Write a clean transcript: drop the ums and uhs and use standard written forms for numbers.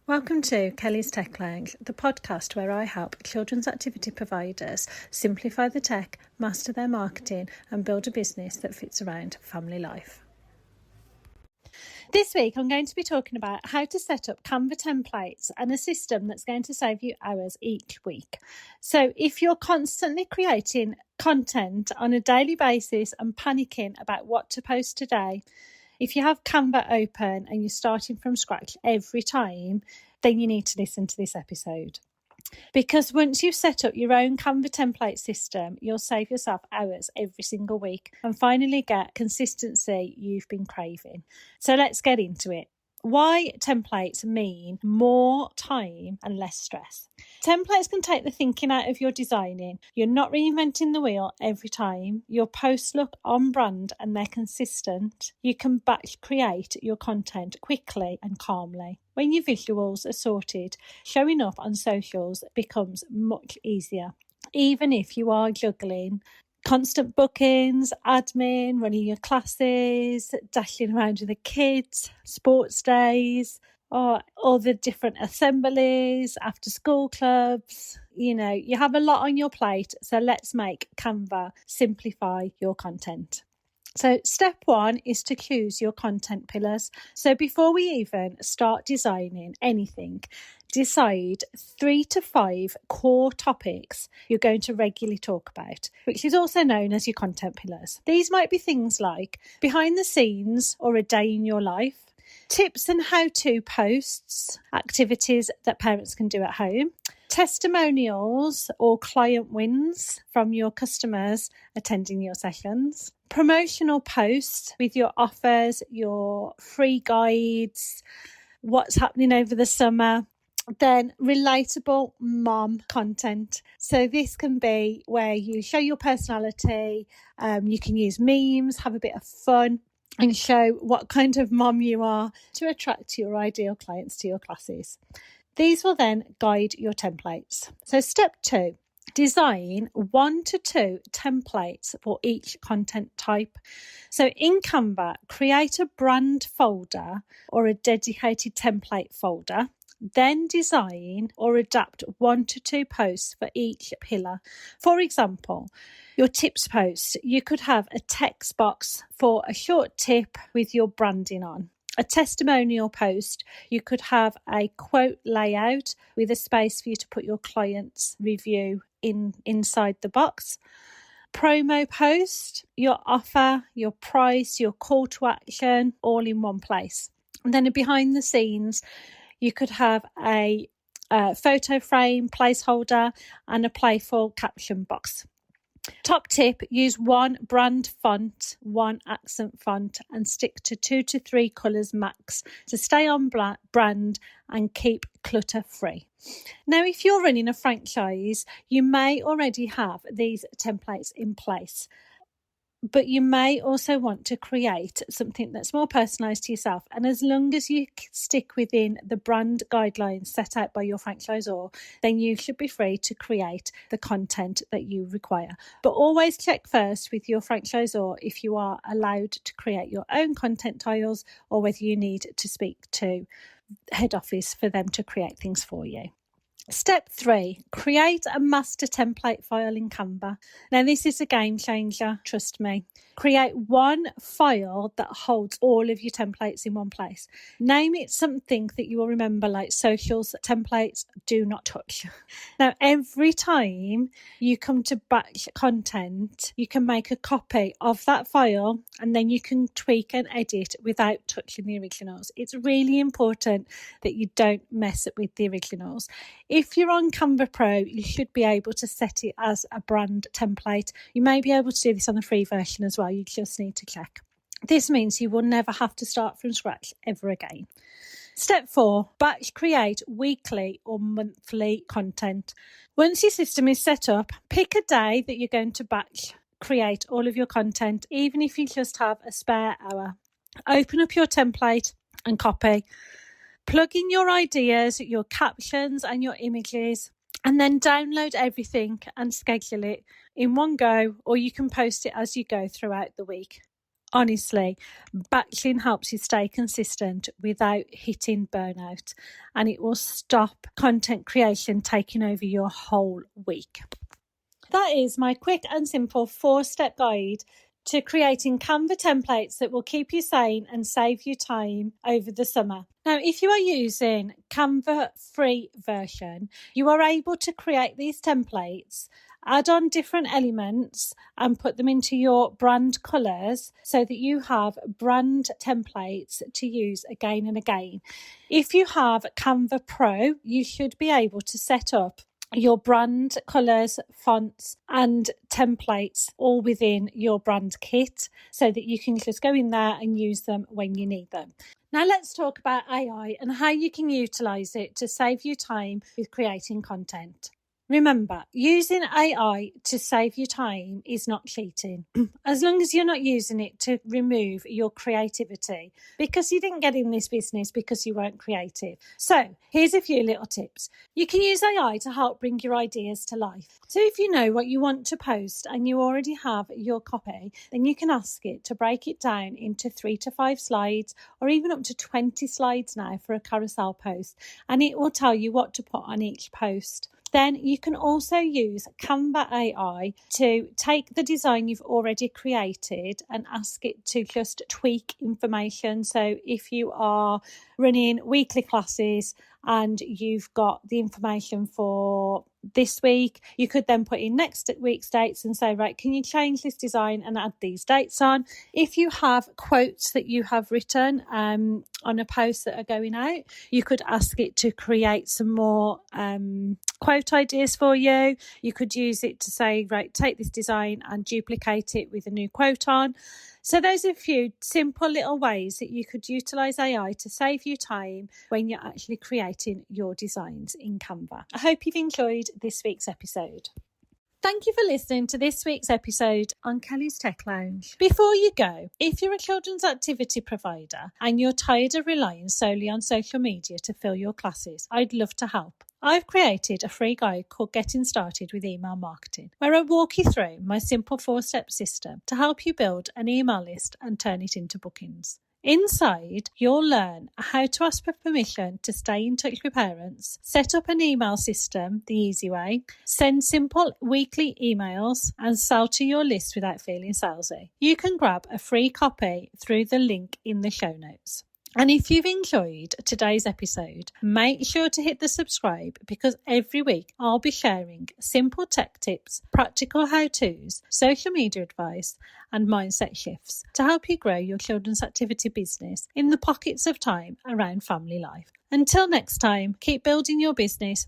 Welcome to Kelly's Tech Lounge, the podcast where I help children's activity providers simplify the tech, master their marketing and build a business that fits around family life. This week I'm going to be talking about how to set up Canva templates and a system that's going to save you hours each week. So if you're constantly creating content on a daily basis and panicking about what to post today, if you have Canva open and you're starting from scratch every time, then you need to listen to this episode. Because once you've set up your own Canva template system, you'll save yourself hours every single week and finally get consistency you've been craving. So let's get into it. Why templates mean more time and less stress. Templates can take the thinking out of your designing. You're not reinventing the wheel every time. Your posts look on brand and they're consistent. You can batch create your content quickly and calmly. When your visuals are sorted, showing up on socials becomes much easier. Even if you are juggling constant bookings, admin, running your classes, dashing around with the kids, sports days, or all the different assemblies, after school clubs. You have a lot on your plate, so let's make Canva simplify your content. So step one is to choose your content pillars. So before we even start designing anything, decide 3 to 5 core topics you're going to regularly talk about, which is also known as your content pillars. These might be things like behind the scenes or a day in your life, tips and how-to posts, activities that parents can do at home, testimonials or client wins from your customers attending your sessions, promotional posts with your offers, your free guides, what's happening over the summer. Then relatable mom content. So this can be where you show your personality, you can use memes, have a bit of fun and show what kind of mom you are to attract your ideal clients to your classes. These will then guide your templates. So step 2, design 1 to 2 templates for each content type. So in Canva, create a brand folder or a dedicated template folder. Then design or adapt 1 to 2 posts for each pillar. For example, your tips post, you could have a text box for a short tip with your branding on. A testimonial post, you could have a quote layout with a space for you to put your client's review inside the box. Promo post, your offer, your price, your call to action, all in one place. And then behind the scenes, you could have a photo frame, placeholder, and a playful caption box. Top tip, use one brand font, one accent font, and stick to 2 to 3 colours max to stay on brand and keep clutter free. Now, if you're running a franchise, you may already have these templates in place, but you may also want to create something that's more personalised to yourself. And as long as you stick within the brand guidelines set out by your franchisor, then you should be free to create the content that you require. But always check first with your franchisor if you are allowed to create your own content tiles or whether you need to speak to head office for them to create things for you. Step 3, create a master template file in Canva. Now, this is a game changer, trust me. Create one file that holds all of your templates in one place. Name it something that you will remember, like socials templates, do not touch. Now, every time you come to batch content, you can make a copy of that file and then you can tweak and edit without touching the originals. It's really important that you don't mess up with the originals. If you're on Canva Pro, you should be able to set it as a brand template. You may be able to do this on the free version as well. You just need to check. This means you will never have to start from scratch ever again. Step 4, batch create weekly or monthly content. Once your system is set up, pick a day that you're going to batch create all of your content, even if you just have a spare hour. Open up your template and copy. Plug in your ideas, your captions and your images, and then download everything and schedule it in one go, or you can post it as you go throughout the week. Honestly, batching helps you stay consistent without hitting burnout, and it will stop content creation taking over your whole week. That is my quick and simple 4-step guide to creating Canva templates that will keep you sane and save you time over the summer. Now, if you are using Canva free version, you are able to create these templates, add on different elements and put them into your brand colours so that you have brand templates to use again and again. If you have Canva Pro, you should be able to set up your brand colours, fonts and templates all within your brand kit so that you can just go in there and use them when you need them. Now let's talk about AI and how you can utilise it to save you time with creating content. Remember, using AI to save you time is not cheating, as long as you're not using it to remove your creativity, because you didn't get in this business because you weren't creative. So here's a few little tips. You can use AI to help bring your ideas to life. So if you know what you want to post and you already have your copy, then you can ask it to break it down into 3 to 5 slides or even up to 20 slides now for a carousel post, and it will tell you what to put on each post. Then you can also use Canva AI to take the design you've already created and ask it to just tweak information. So if you are running weekly classes and you've got the information for this week, you could then put in next week's dates and say, right, can you change this design and add these dates on? If you have quotes that you have written on a post that are going out, you could ask it to create some more quote ideas for you. You could use it to say, right, take this design and duplicate it with a new quote on. So those are a few simple little ways that you could utilise AI to save you time when you're actually creating your designs in Canva. I hope you've enjoyed this week's episode. Thank you for listening to this week's episode on Kelly's Tech Lounge. Before you go, if you're a children's activity provider and you're tired of relying solely on social media to fill your classes, I'd love to help. I've created a free guide called Getting Started with Email Marketing, where I walk you through my simple 4-step system to help you build an email list and turn it into bookings. Inside, you'll learn how to ask for permission to stay in touch with parents, set up an email system the easy way, send simple weekly emails, and sell to your list without feeling salesy. You can grab a free copy through the link in the show notes. And if you've enjoyed today's episode, make sure to hit the subscribe, because every week I'll be sharing simple tech tips, practical how-tos, social media advice and mindset shifts to help you grow your children's activity business in the pockets of time around family life. Until next time, keep building your business.